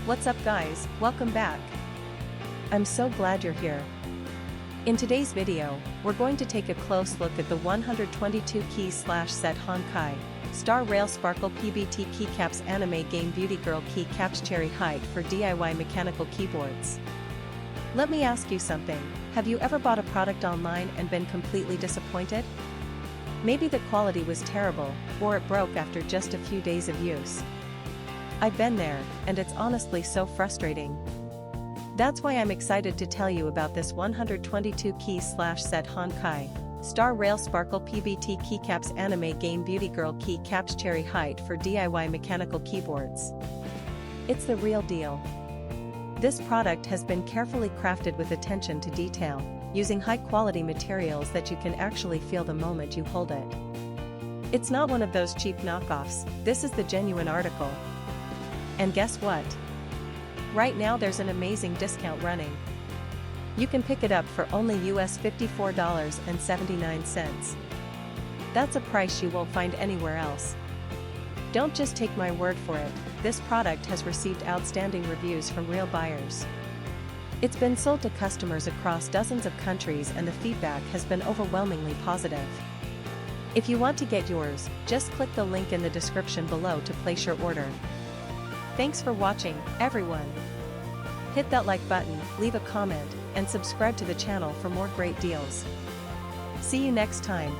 What's up guys, welcome back. I'm so glad you're here. In today's video, we're going to take a close look at the 122 key set Honkai Star Rail Sparkle PBT Keycaps anime game Beauty Girl Keycaps Cherry Height for DIY mechanical keyboards. Let me ask you something, have you ever bought a product online and been completely disappointed? Maybe the quality was terrible, or it broke after just a few days of use. I've been there, and it's honestly so frustrating. That's why I'm excited to tell you about this 122 key set Honkai Star Rail Sparkle PBT Keycaps anime game Beauty Girl Keycaps Cherry Height for DIY mechanical keyboards. It's the real deal. This product has been carefully crafted with attention to detail, using high-quality materials that you can actually feel the moment you hold it. It's not one of those cheap knockoffs, this is the genuine article. And guess what? Right now there's an amazing discount running. You can pick it up for only US $54.79. That's a price you won't find anywhere else. Don't just take my word for it, this product has received outstanding reviews from real buyers. It's been sold to customers across dozens of countries and the feedback has been overwhelmingly positive. If you want to get yours, just click the link in the description below to place your order. Thanks for watching, everyone. Hit that like button, leave a comment, and subscribe to the channel for more great deals. See you next time.